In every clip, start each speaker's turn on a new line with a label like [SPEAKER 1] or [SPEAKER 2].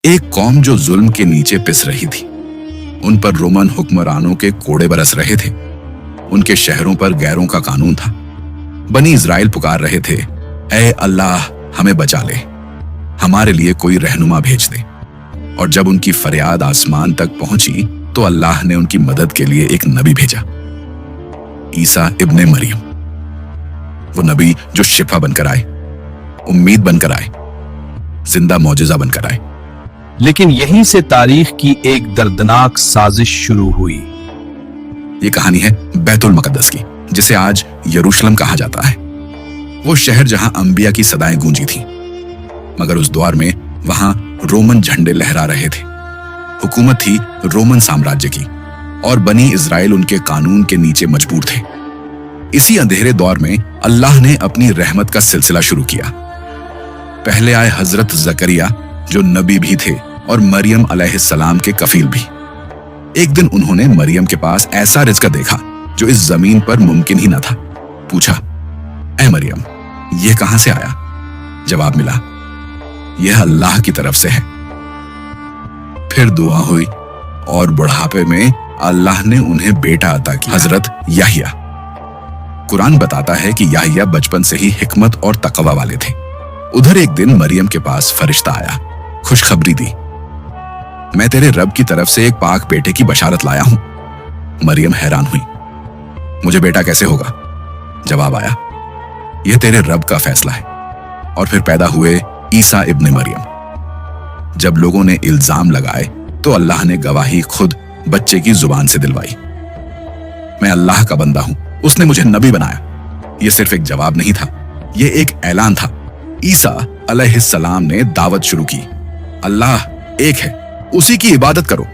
[SPEAKER 1] एक कौम जो जुल्म के नीचे पिस रही थी। उन पर रोमन हुक्मरानों के कोड़े बरस रहे थे। उनके शहरों पर गैरों का कानून था। बनी इज़राइल पुकार रहे थे, ऐ अल्लाह हमें बचा ले, हमारे लिए कोई रहनुमा भेज दे। और जब उनकी फरियाद आसमान तक पहुंची तो अल्लाह ने उनकी मदद के लिए एक नबी भेजा, ईसा इब्ने मरियम। वो नबी जो शिफा बनकर आए, उम्मीद बनकर आए, जिंदा मौजिजा बनकर आए।
[SPEAKER 2] लेकिन यहीं से तारीख की एक दर्दनाक साजिश शुरू हुई।
[SPEAKER 1] ये कहानी है बैतुल मुकद्दस की, जिसे आज यरूशलेम कहा जाता है। वो शहर जहां अंबिया की सदाएं गूंजी थी, मगर उस दौर में वहां रोमन झंडे लहरा रहे थे। हुकूमत थी रोमन साम्राज्य की और बनी इज़राइल उनके कानून के नीचे मजबूर थे। इसी अंधेरे दौर में अल्लाह ने अपनी रहमत का सिलसिला शुरू किया। पहले आए हजरत जकरिया जो नबी भी थे और मरियम अलैहिस्सलाम के कफील भी। एक दिन उन्होंने मरियम के पास ऐसा रिज़्क देखा जो इस जमीन पर मुमकिन ही न था। पूछा, ऐ मरियम, यह कहां से आया? जवाब मिला, यह अल्लाह की तरफ से है। फिर दुआ हुई और बुढ़ापे में अल्लाह ने उन्हें बेटा अता किया, हजरत याहिया। कुरान बताता है कि याहिया बचपन से ही हिकमत और तकवा वाले थे। उधर एक दिन मरियम के पास फरिश्ता आया, खुशखबरी दी, मैं तेरे रब की तरफ से एक पाक बेटे की बशारत लाया हूं। मरियम हैरान हुई, मुझे बेटा कैसे होगा? जवाब आया, यह तेरे रब का फैसला है। और फिर पैदा हुए ईसा इब्ने मरियम। जब लोगों ने इल्जाम लगाए तो अल्लाह ने गवाही खुद बच्चे की जुबान से दिलवाई, मैं अल्लाह का बंदा हूं, उसने मुझे नबी बनाया। यह सिर्फ एक जवाब नहीं था, यह एक ऐलान था। ईसा अलैहिस्सलाम ने दावत शुरू की, अल्लाह एक है, उसी की इबादत करो।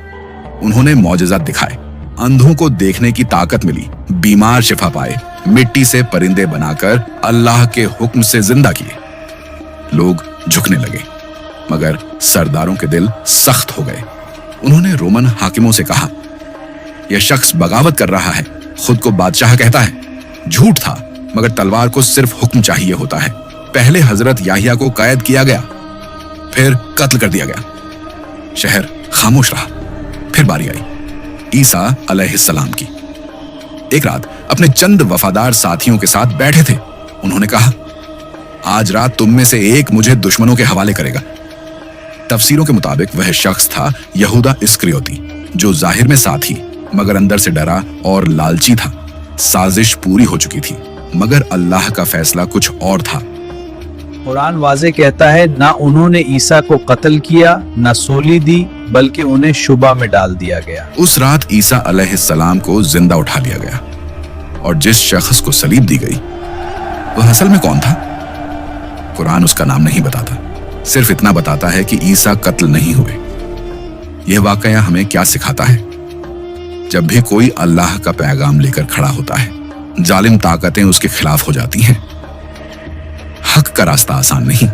[SPEAKER 1] उन्होंने मौजज़ात दिखाए, अंधों को देखने की ताकत मिली, बीमार शिफा पाए, मिट्टी से परिंदे बनाकर अल्लाह के हुक्म से जिंदा किए। लोग झुकने लगे, मगर सरदारों के दिल सख्त हो गए। उन्होंने रोमन हाकिमों से कहा, यह शख्स बगावत कर रहा है, खुद को बादशाह कहता है। झूठ था, मगर तलवार को सिर्फ हुक्म चाहिए होता है। पहले हजरत याहिया को कैद किया गया, फिर कत्ल कर दिया गया। शहर खामोश रहा। फिर बारी आई ईसा अलैहिस्सलाम की। एक रात अपने चंद वफादार साथियों के साथ बैठे थे। उन्होंने कहा, आज रात तुम में से एक मुझे दुश्मनों के हवाले करेगा। तफसीरों के मुताबिक वह शख्स था यहूदा इस्करियोती, जो जाहिर में साथी मगर अंदर से डरा और लालची था। साजिश पूरी हो चुकी थी, मगर अल्लाह का फैसला कुछ और था।
[SPEAKER 2] कुरान वाज़े कहता है, ना उन्होंने ईसा को कत्ल किया, ना सोली दी, बल्कि उन्हें शुबा में डाल दिया गया।
[SPEAKER 1] उस रात ईसा अलैहिस्सलाम को जिंदा उठा लिया गया और जिस शख्स को सलीब दी गई वह असल में कौन था? कुरान उसका नाम नहीं बताता, सिर्फ इतना बताता है कि ईसा कत्ल नहीं हुए। यह वाकया हमें क्या सिखाता है? जब भी कोई अल्लाह का पैगाम लेकर खड़ा होता है, जालिम ताकतें उसके खिलाफ हो जाती हैं। हक का रास्ता आसान नहीं,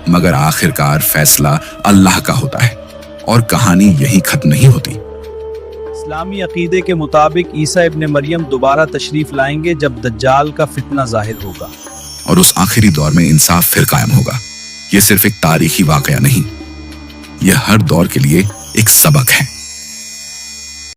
[SPEAKER 1] मगर आखिरकार फैसला अल्लाह का होता है और कहानी यही खत्म नहीं होती।
[SPEAKER 2] इस्लामी अकीदे के मुताबिक ईसा इब्ने मरियम दोबारा तशरीफ लाएंगे जब दज्जाल का फितना जाहिर होगा
[SPEAKER 1] और उस आखिरी दौर में इंसाफ फिर कायम होगा। यह सिर्फ एक तारीखी वाकया नहीं, यह हर दौर के लिए एक सबक है।